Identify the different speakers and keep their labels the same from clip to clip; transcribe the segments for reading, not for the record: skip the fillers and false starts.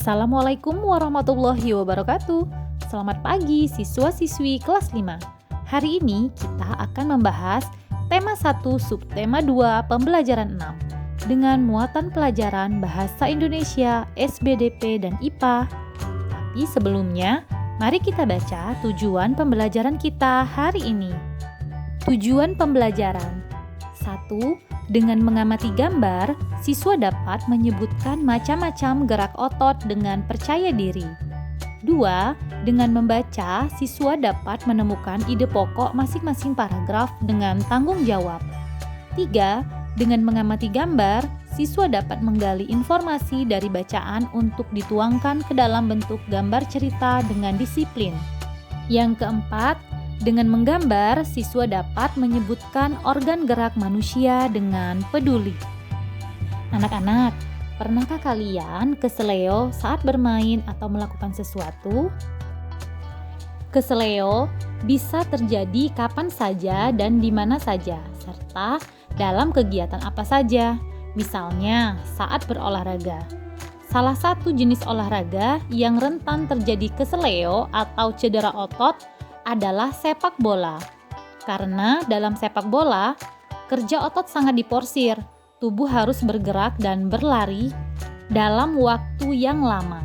Speaker 1: Assalamualaikum warahmatullahi wabarakatuh. Selamat pagi siswa-siswi kelas 5. Hari ini kita akan membahas tema 1 subtema 2 pembelajaran 6 dengan muatan pelajaran Bahasa Indonesia, SBDP, dan IPA. Tapi sebelumnya, mari kita baca tujuan pembelajaran kita hari ini. Tujuan pembelajaran 1. Dengan mengamati gambar, siswa dapat menyebutkan macam-macam gerak otot dengan percaya diri. 2. Dengan membaca, siswa dapat menemukan ide pokok masing-masing paragraf dengan tanggung jawab. 3. Dengan mengamati gambar, siswa dapat menggali informasi dari bacaan untuk dituangkan ke dalam bentuk gambar cerita dengan disiplin. Yang keempat, dengan menggambar, siswa dapat menyebutkan organ gerak manusia dengan peduli. Anak-anak, pernahkah kalian keseleo saat bermain atau melakukan sesuatu? Keseleo bisa terjadi kapan saja dan di mana saja, serta dalam kegiatan apa saja, misalnya saat berolahraga. Salah satu jenis olahraga yang rentan terjadi keseleo atau cedera otot adalah sepak bola. Karena dalam sepak bola, kerja otot sangat diporsir. Tubuh harus bergerak dan berlari dalam waktu yang lama.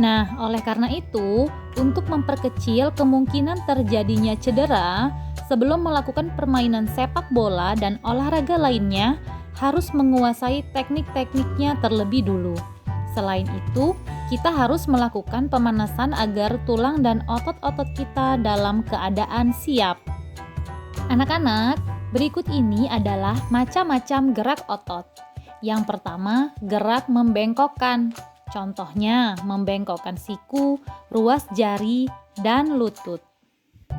Speaker 1: Nah, oleh karena itu, untuk memperkecil kemungkinan terjadinya cedera, sebelum melakukan permainan sepak bola dan olahraga lainnya, harus menguasai teknik-tekniknya terlebih dulu. Selain itu, kita harus melakukan pemanasan agar tulang dan otot-otot kita dalam keadaan siap. Anak-anak, berikut ini adalah macam-macam gerak otot. Yang pertama, gerak membengkokkan. Contohnya, membengkokkan siku, ruas jari, dan lutut.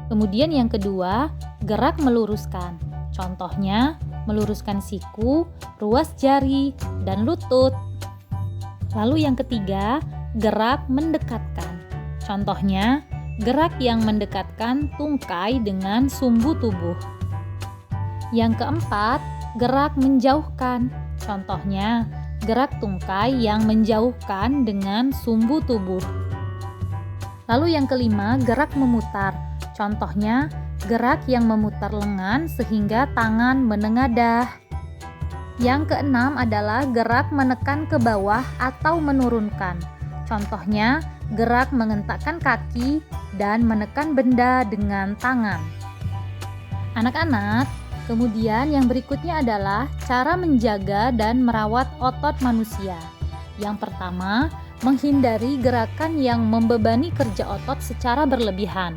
Speaker 1: Kemudian yang kedua, gerak meluruskan. Contohnya, meluruskan siku, ruas jari, dan lutut. Lalu yang ketiga, gerak mendekatkan. Contohnya, gerak yang mendekatkan tungkai dengan sumbu tubuh. Yang keempat, gerak menjauhkan. Contohnya, gerak tungkai yang menjauhkan dengan sumbu tubuh. Lalu yang kelima, gerak memutar. Contohnya, gerak yang memutar lengan sehingga tangan menengadah. Yang keenam adalah gerak menekan ke bawah atau menurunkan. Contohnya, gerak mengentakkan kaki dan menekan benda dengan tangan. Anak-anak, kemudian yang berikutnya adalah cara menjaga dan merawat otot manusia. Yang pertama, menghindari gerakan yang membebani kerja otot secara berlebihan.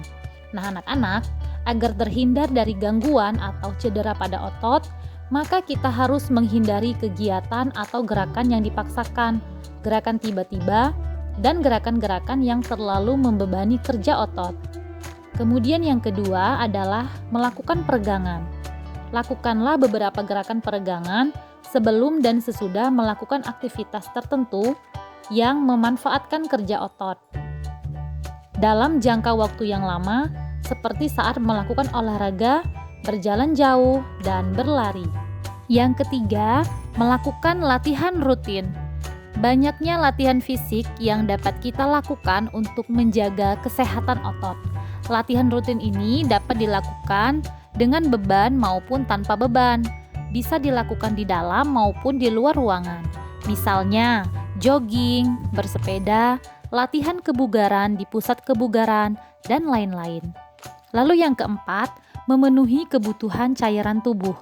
Speaker 1: Nah, anak-anak, agar terhindar dari gangguan atau cedera pada otot, maka kita harus menghindari kegiatan atau gerakan yang dipaksakan, gerakan tiba-tiba, dan gerakan-gerakan yang terlalu membebani kerja otot. Kemudian yang kedua adalah melakukan peregangan. Lakukanlah beberapa gerakan peregangan sebelum dan sesudah melakukan aktivitas tertentu yang memanfaatkan kerja otot. Dalam jangka waktu yang lama, seperti saat melakukan olahraga, berjalan jauh, dan berlari. Yang ketiga, melakukan latihan rutin. Banyaknya latihan fisik yang dapat kita lakukan untuk menjaga kesehatan otot. Latihan rutin ini dapat dilakukan dengan beban maupun tanpa beban. Bisa dilakukan di dalam maupun di luar ruangan. Misalnya, jogging, bersepeda, latihan kebugaran di pusat kebugaran, dan lain-lain. Lalu yang keempat, memenuhi kebutuhan cairan tubuh.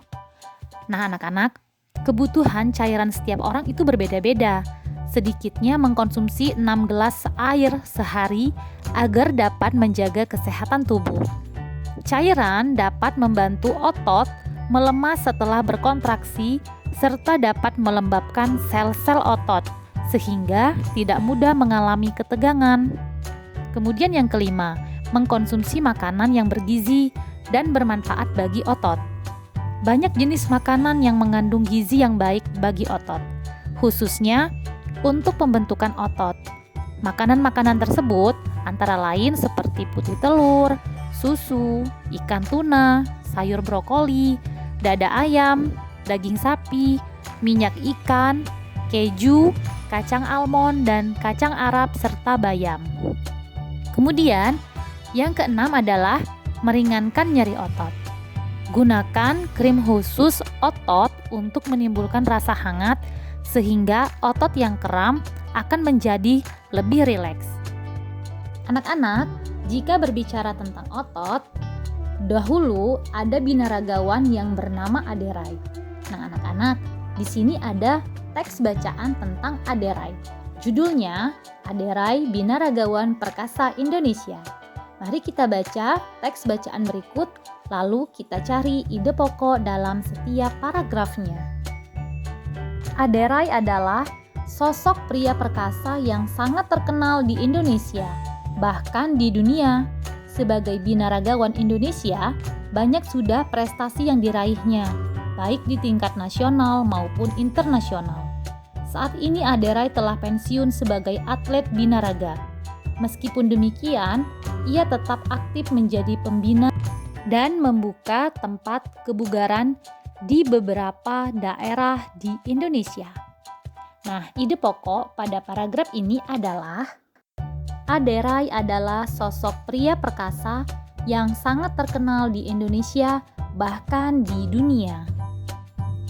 Speaker 1: Nah, anak-anak, kebutuhan cairan setiap orang itu berbeda-beda. Sedikitnya mengkonsumsi 6 gelas air sehari agar dapat menjaga kesehatan tubuh. Cairan dapat membantu otot melemah setelah berkontraksi serta dapat melembabkan sel-sel otot sehingga tidak mudah mengalami ketegangan. Kemudian yang kelima, mengkonsumsi makanan yang bergizi dan bermanfaat bagi otot. Banyak jenis makanan yang mengandung gizi yang baik bagi otot, khususnya untuk pembentukan otot. Makanan-makanan tersebut antara lain seperti putih telur, susu, ikan tuna, sayur brokoli, dada ayam, daging sapi, minyak ikan, keju, kacang almond, dan kacang Arab, serta bayam. Kemudian, yang keenam adalah meringankan nyeri otot. Gunakan krim khusus otot untuk menimbulkan rasa hangat sehingga otot yang kram akan menjadi lebih rileks. Anak-anak, jika berbicara tentang otot, dahulu ada binaragawan yang bernama Aderai. Nah, anak-anak, di sini ada teks bacaan tentang Aderai. Judulnya Aderai Binaragawan Perkasa Indonesia. Mari kita baca teks bacaan berikut, lalu kita cari ide pokok dalam setiap paragrafnya. Aderai adalah sosok pria perkasa yang sangat terkenal di Indonesia, bahkan di dunia. Sebagai binaragawan Indonesia, banyak sudah prestasi yang diraihnya, baik di tingkat nasional maupun internasional. Saat ini Aderai telah pensiun sebagai atlet binaraga. Meskipun demikian, ia tetap aktif menjadi pembina dan membuka tempat kebugaran di beberapa daerah di Indonesia. Nah, ide pokok pada paragraf ini adalah Aderai adalah sosok pria perkasa yang sangat terkenal di Indonesia, bahkan di dunia.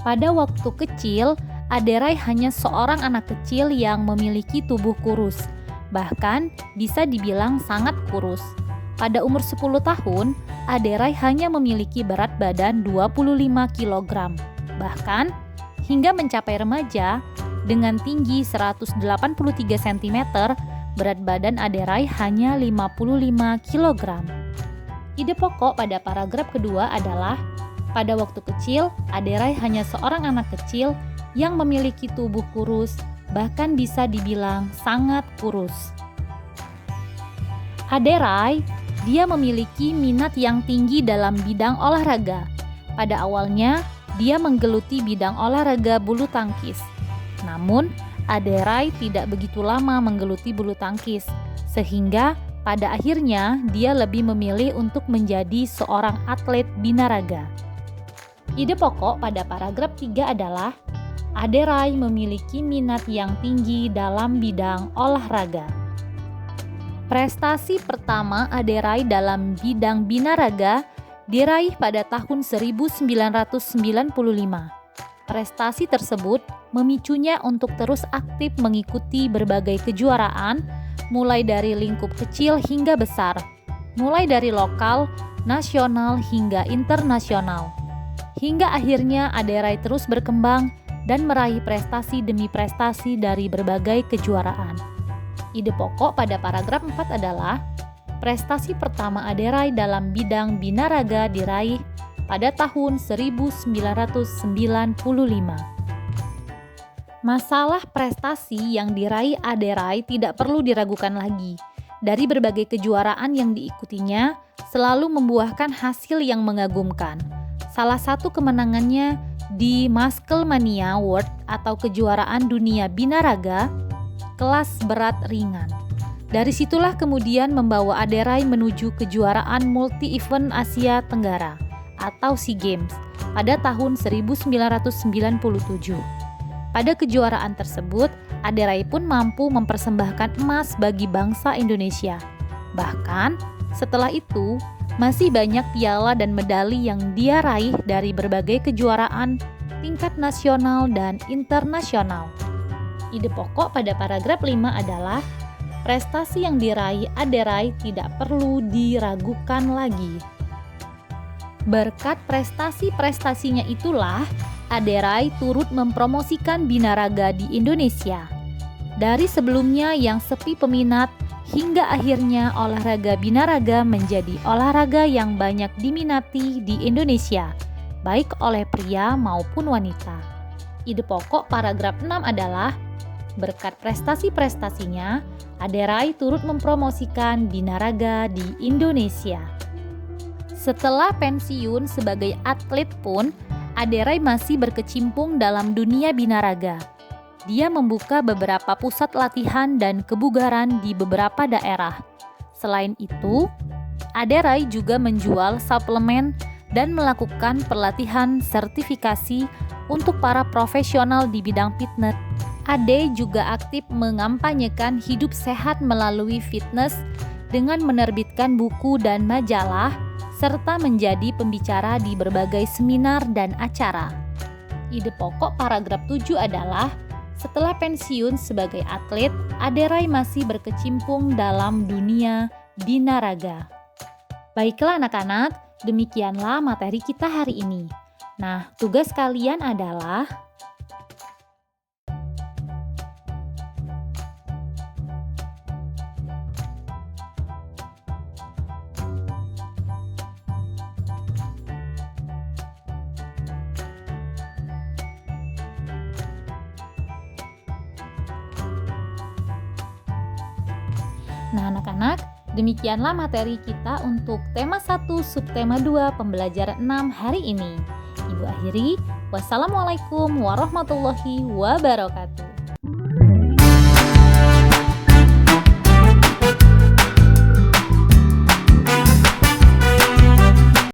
Speaker 1: Pada waktu kecil, Aderai hanya seorang anak kecil yang memiliki tubuh kurus, bahkan bisa dibilang sangat kurus. Pada umur 10 tahun, Aderai hanya memiliki berat badan 25 kg. Bahkan, hingga mencapai remaja, dengan tinggi 183 cm, berat badan Aderai hanya 55 kg. Ide pokok pada paragraf kedua adalah, pada waktu kecil, Aderai hanya seorang anak kecil yang memiliki tubuh kurus, bahkan bisa dibilang sangat kurus. Aderai, dia memiliki minat yang tinggi dalam bidang olahraga. Pada awalnya, dia menggeluti bidang olahraga bulu tangkis. Namun, Aderai tidak begitu lama menggeluti bulu tangkis, sehingga pada akhirnya dia lebih memilih untuk menjadi seorang atlet binaraga. Ide pokok pada paragraf 3 adalah, Aderai memiliki minat yang tinggi dalam bidang olahraga. Prestasi pertama Aderai dalam bidang binaraga diraih pada tahun 1995. Prestasi tersebut memicunya untuk terus aktif mengikuti berbagai kejuaraan, mulai dari lingkup kecil hingga besar, mulai dari lokal, nasional hingga internasional. Hingga akhirnya Aderai terus berkembang dan meraih prestasi demi prestasi dari berbagai kejuaraan. Ide pokok pada paragraf 4 adalah, prestasi pertama Aderai dalam bidang binaraga diraih pada tahun 1995. Masalah prestasi yang diraih Aderai tidak perlu diragukan lagi. Dari berbagai kejuaraan yang diikutinya, selalu membuahkan hasil yang mengagumkan. Salah satu kemenangannya di Musclemania World atau kejuaraan dunia binaraga kelas berat ringan. Dari situlah kemudian membawa Aderai menuju kejuaraan multi-event Asia Tenggara atau SEA Games pada tahun 1997. Pada kejuaraan tersebut, Aderai pun mampu mempersembahkan emas bagi bangsa Indonesia. Bahkan, setelah itu, masih banyak piala dan medali yang dia raih dari berbagai kejuaraan tingkat nasional dan internasional. Ide pokok pada paragraf 5 adalah, prestasi yang diraih Aderai tidak perlu diragukan lagi. Berkat prestasi-prestasinya itulah, Aderai turut mempromosikan binaraga di Indonesia. Dari sebelumnya yang sepi peminat, hingga akhirnya olahraga binaraga menjadi olahraga yang banyak diminati di Indonesia, baik oleh pria maupun wanita. Ide pokok paragraf 6 adalah, berkat prestasi-prestasinya, Aderai turut mempromosikan binaraga di Indonesia. Setelah pensiun sebagai atlet pun, Aderai masih berkecimpung dalam dunia binaraga. Dia membuka beberapa pusat latihan dan kebugaran di beberapa daerah. Selain itu, Aderai juga menjual suplemen dan melakukan pelatihan sertifikasi untuk para profesional di bidang fitness Ade juga aktif mengampanyekan hidup sehat melalui fitness dengan menerbitkan buku dan majalah, serta menjadi pembicara di berbagai seminar dan acara. Ide pokok paragraf 7 adalah, setelah pensiun sebagai atlet, Ade Rai masih berkecimpung dalam dunia binaraga. Baiklah anak-anak, demikianlah materi kita hari ini. Nah, tugas kalian adalah Nah, anak-anak, demikianlah materi kita untuk tema 1 subtema 2 pembelajaran 6 hari ini. Ibu akhiri, wassalamualaikum warahmatullahi wabarakatuh.